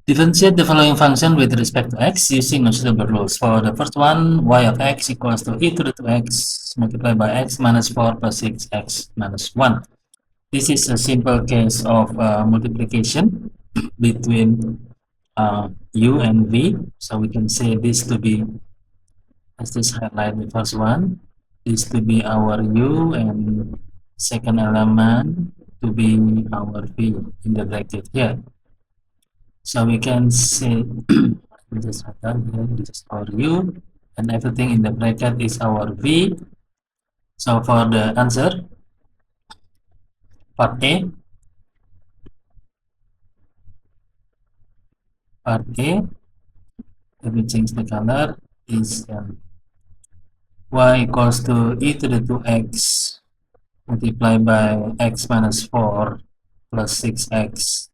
Differentiate the following function with respect to x using non-suitable rules. For the first one, y of x equals to e to the 2x multiplied by x minus 4 plus 6x minus 1. This is a simple case of multiplication between u and v. So we can say this to be, let's just highlight the first one, this to be our u and second element to be our v in the bracket here. So we can say we just write down here, this is our u and everything in the bracket is our v. So for the answer, part A, let me change the color, is y equals to e to the 2x multiplied by x minus 4 plus 6x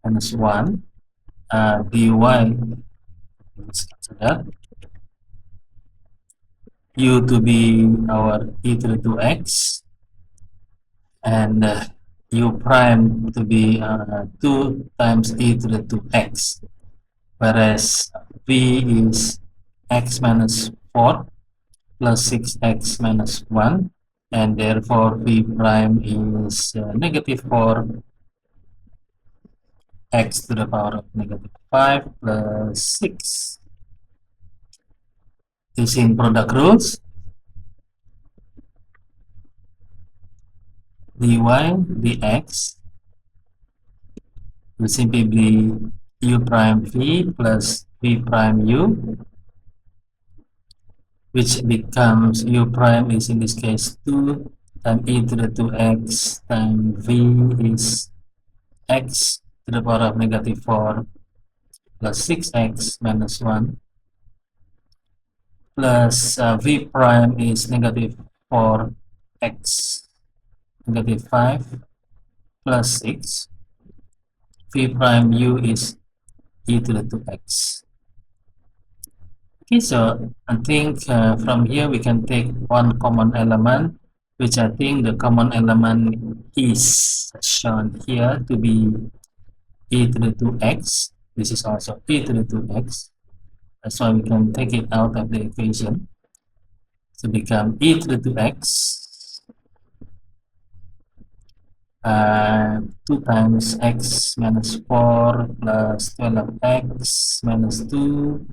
minus 1 dy, let's cancel that, u to be our e to the 2x and u prime to be 2 times e to the 2x, whereas v is x minus 4 plus 6x minus 1, and therefore v prime is negative 4 x to the power of negative 5 plus 6. Using product rules, dy dx will simply be u prime v plus v prime u, which becomes u prime is in this case 2 times e to the 2x times v is x to the power of negative 4 plus 6x minus 1 plus v prime is negative 4x negative 5 plus 6, v prime u is e to the 2x. Okay, so I think from here we can take one common element, which I think the common element is shown here to be e to the 2x. This is also e to the 2x. That's why we can take it out of the equation to become e to the 2x 2 times x minus 4 plus 12x minus 2.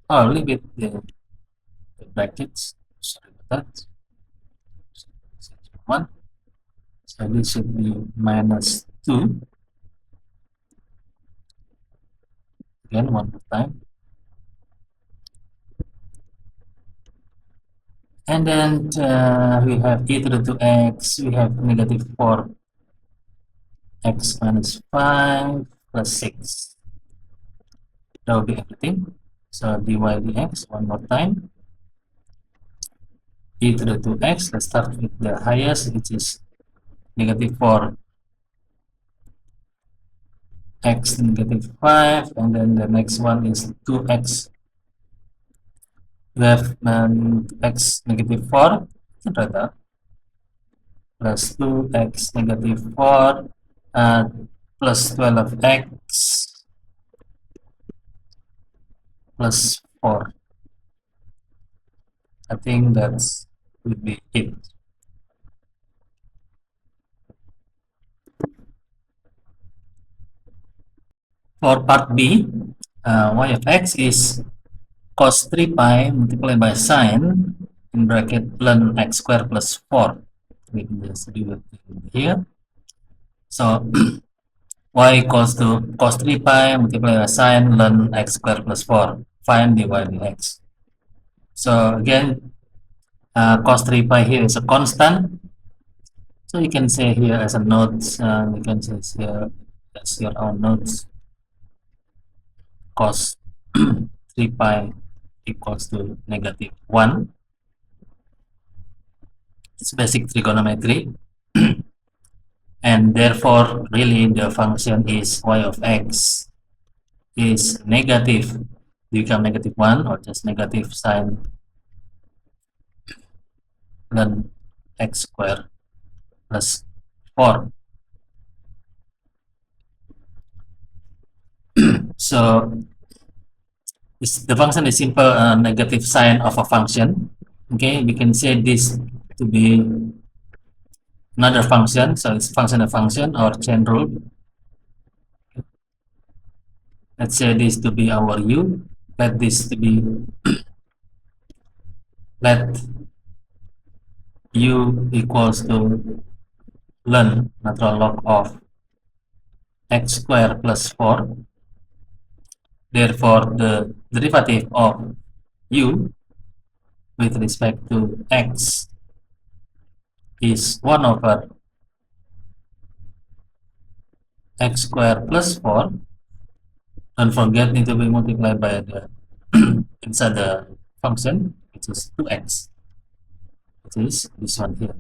Oh, leave it the brackets. Sorry about that. 1. So this should be minus 2. Again, one more time. And then we have e to the 2x, we have negative 4 x minus 5 plus 6. That will be everything. So dy dx, one more time. E to the 2x, let's start with the highest, which is negative 4 x negative 5, and then the next one is 2x. We have x negative 4, rather, plus 2x negative 4 plus 12x plus 4. I think that's would be it. For part B, y of x is cos 3 pi multiplied by sine in bracket ln x squared plus 4. We can just do it here. So y equals to cos 3 pi multiplied by sine ln x squared plus 4. Find dy dx. So again, cos 3 pi here is a constant. So you can say here as a notes, you can say here as your own notes, cos 3 pi equals to negative 1. It's basic trigonometry. And therefore, really the function is y of x is negative, become negative 1 or just negative sine ln x squared plus 4. So the function is simple negative sign of a function. Okay, we can say this to be another function, so it's function of function or chain rule. Let's say this to be our u. Let this to be let u equals to ln natural log of x squared plus 4. Therefore, the derivative of u with respect to x is 1 over x squared plus 4. Don't forget need to be multiplied by the inside the function, which is 2x, which is this one here.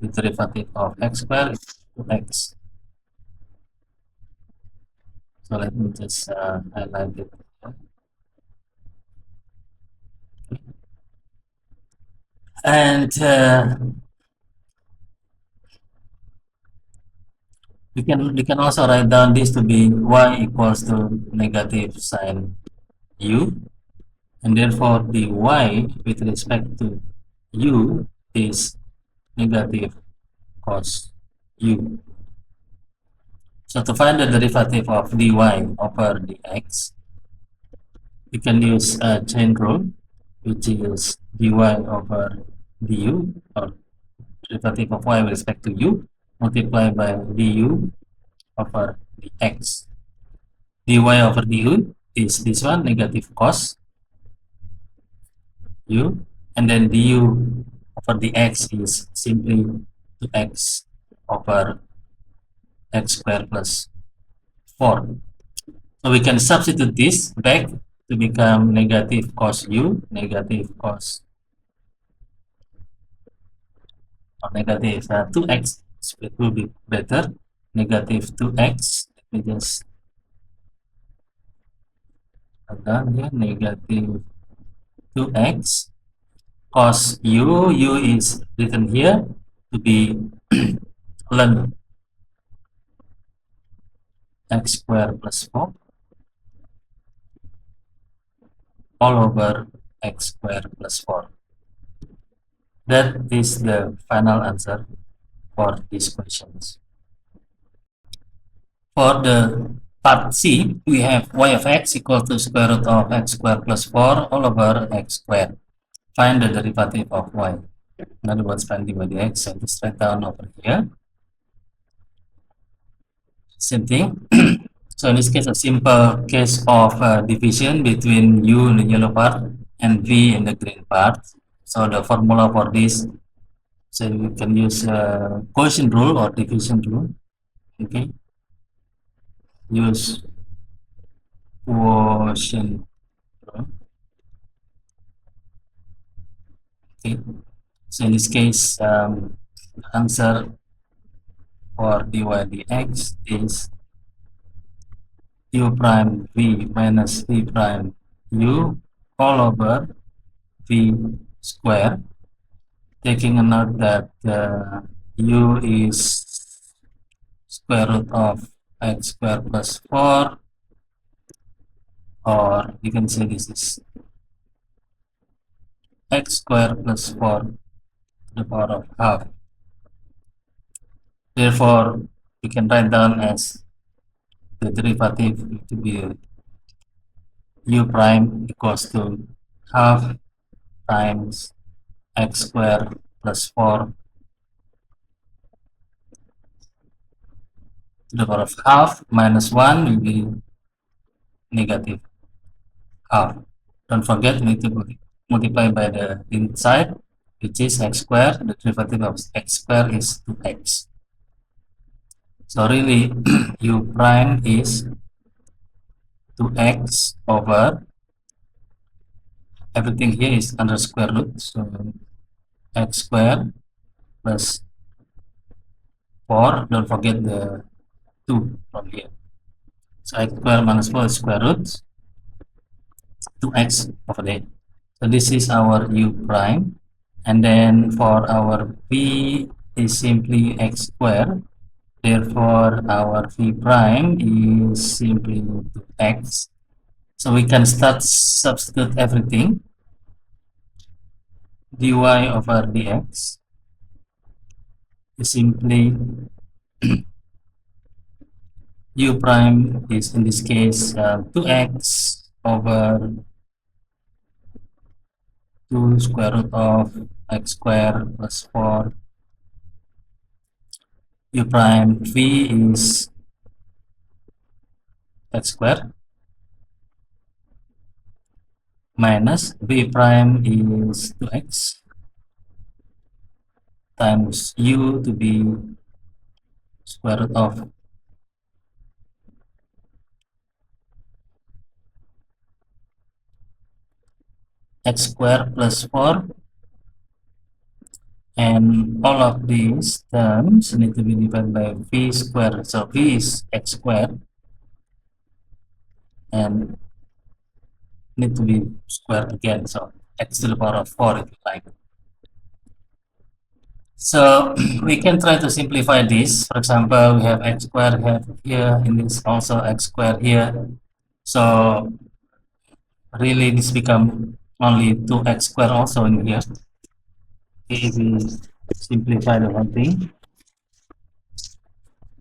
The derivative of x squared is 2x. So let me just highlight it. And we can also write down this to be y equals to negative sine u, and therefore the y with respect to u is negative cos u. So to find the derivative of dy over dx, we can use a chain rule, which is dy over du, or derivative of y with respect to u, multiplied by du over dx. Dy over du is this one, negative cos u, and then du over dx is simply 2x over x squared plus 4. So we can substitute this back to become negative cos u, negative cos, or negative 2x. So it will be better, negative 2x. Let me just add down here, negative 2x cos u. U is written here to be ln x squared plus 4 all over x squared plus 4. That is the final answer for these questions. For the part C, we have y of x equal to square root of x squared plus 4 all over x squared. Find the derivative of y. In other words, find dy by dx. So just write down over here. Same thing. So in this case, a simple case of division between u in the yellow part and v in the green part. So the formula for this, so we can use quotient rule or division rule. Okay, use quotient rule. Okay, so in this case, the answer for dy dx is u prime v minus v prime u all over v square, taking a note that u is square root of x squared plus 4, or you can say this is x squared plus 4 to the power of half. Therefore, we can write down as the derivative to be u prime equals to half times x squared plus 4 to the power of half minus 1 will be negative half. Don't forget, we need to multiply by the inside, which is x squared. The derivative of x squared is 2x. So really, u prime is 2x over, everything here is under square root, so x squared plus 4, don't forget the 2 from here. So x squared minus 4 is square root 2x over there. So this is our u prime, and then for our v is simply x squared Therefore, our v prime is simply 2x. So we can start substitute everything. Dy over dx is simply u prime is in this case 2x over 2 square root of x square plus 4. U prime v is x square minus v prime is 2x times u to be square root of x square plus 4, and all of these terms need to be divided by v square. So v is x square and need to be squared again, so x to the power of 4 if you like. So we can try to simplify this. For example, we have x squared here, and this also x squared here. So really this become only 2x squared also in here. If we simplify the whole thing,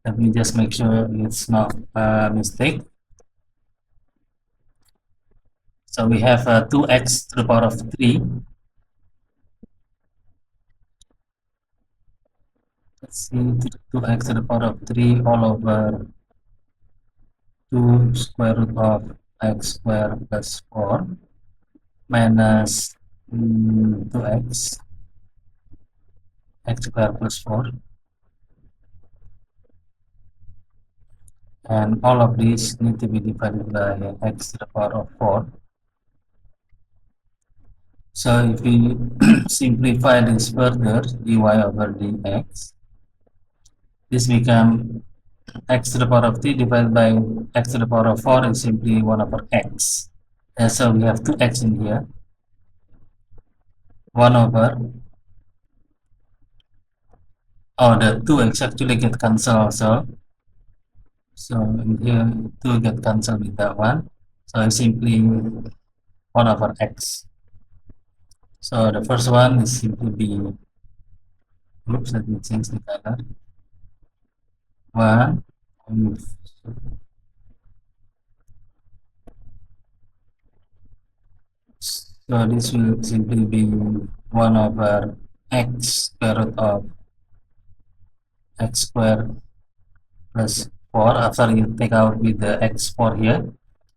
let me just make sure it's not a mistake. So we have 2x to the power of 3. Let's see, 2x to the power of 3 all over 2 square root of x square plus 4 minus 2x x square plus 4, and all of these need to be divided by x to the power of 4. So if we simplify this further, dy over dx, this become x to the power of 3 divided by x to the power of 4 is simply 1 over x. And so we have 2x in here, 1 over, oh, the 2x actually get cancelled also. So in here 2 get cancelled with that one. So it's simply 1 over x. So the first one is simply be, oops, let me change the color. 1, so this will simply be 1 over x square root of x square plus 4 after you take out with the x4 here.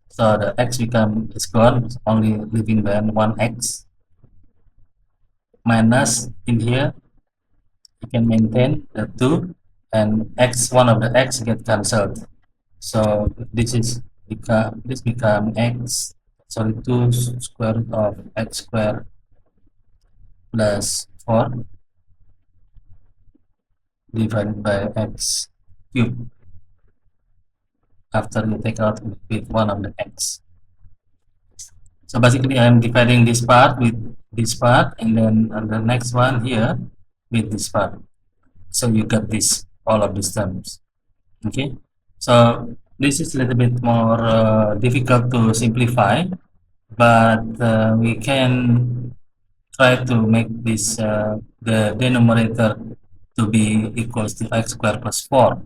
So the x is gone, only leaving then 1x minus in here you can maintain the 2, and one of the x get cancelled. So this become x, sorry, 2 square root of x square plus 4 divided by x cube after you take out with one of the x. So basically I'm dividing this part with this part, and then on the next one here with this part. So you get this, all of these terms. Okay, so this is a little bit more difficult to simplify, but we can try to make this the denominator to be equals to x squared plus 4,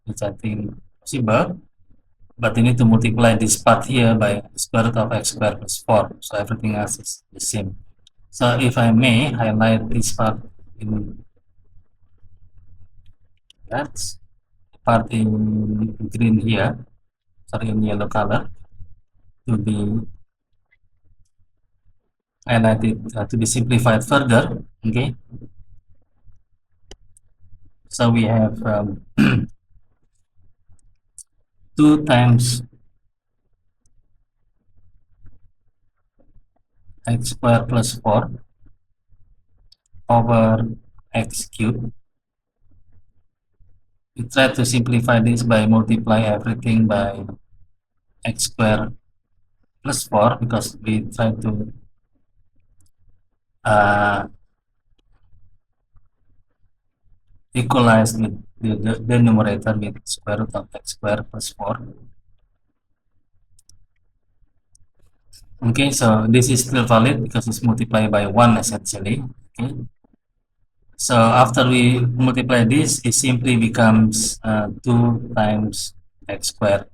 which I think possible, but you need to multiply this part here by square root of x squared plus 4, so everything else is the same. So if I may highlight this part in that part in green here, sorry, in yellow color, to be highlighted to be simplified further. Okay, so we have 2 times x squared plus 4 over x cubed. We try to simplify this by multiply everything by x squared plus 4, because we try to uh, equalize with the numerator with square root of x squared plus 4. Okay, so this is still valid because it's multiplied by 1 essentially. Okay, so after we multiply this, it simply becomes 2 times x squared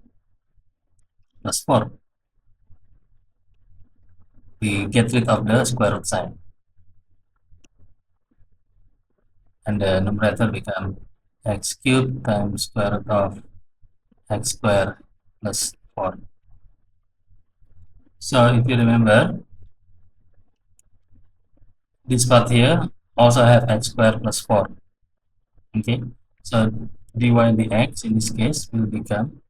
plus 4. We get rid of the square root sign, and the numerator becomes x cubed times square root of x squared plus 4. So if you remember, this part here also have x squared plus 4. Okay, so dy dx in this case will become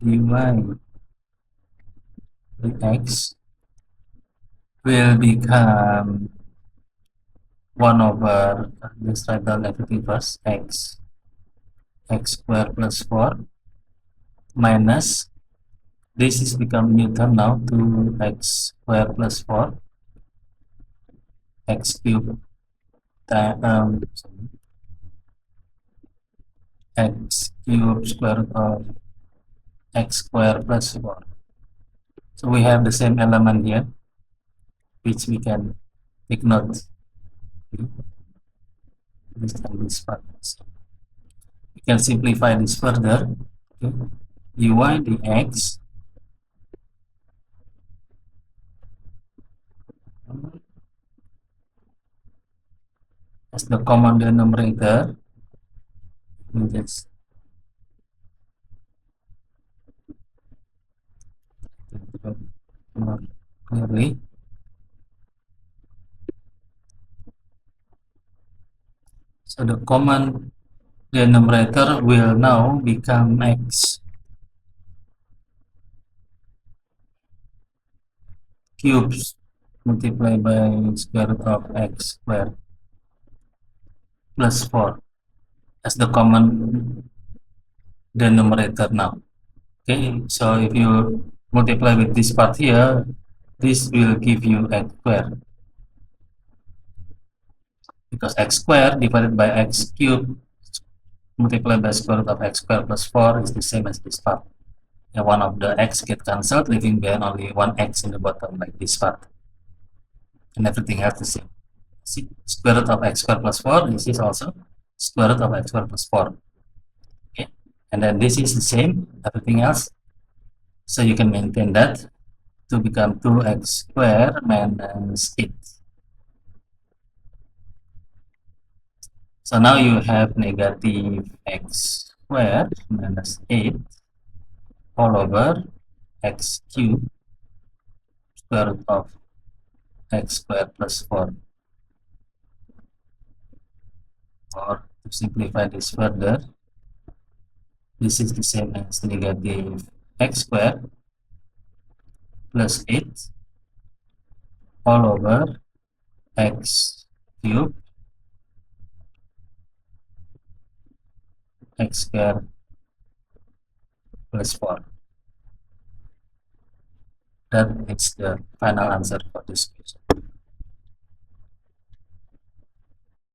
dy dx will become 1 over, let's write down everything first, x squared plus 4 minus, this is become new term now, 2x squared plus 4 x cubed x cubed square root of x squared plus 4. So we have the same element here, which we can take note. This and this part. So we can simplify this further. Okay. dy dx as the common denominator, we just more clearly. So the common denominator will now become x cubes multiplied by square root of x squared plus 4 as the common denominator now. Okay, so if you multiply with this part here, this will give you x squared, because x squared divided by x cubed multiplied by square root of x squared plus 4 is the same as this part. And one of the x get cancelled, leaving behind only one x in the bottom, like this part. And everything else the same. See, square root of x squared plus 4, this is also square root of x squared plus 4. Okay, and then this is the same, everything else. So you can maintain that to become 2x squared minus 8. So now you have negative x squared minus 8 all over x cubed square root of x squared plus 4. Or to simplify this further, this is the same as negative x squared plus 8 all over x cubed x squared plus 4. That is the final answer for this question.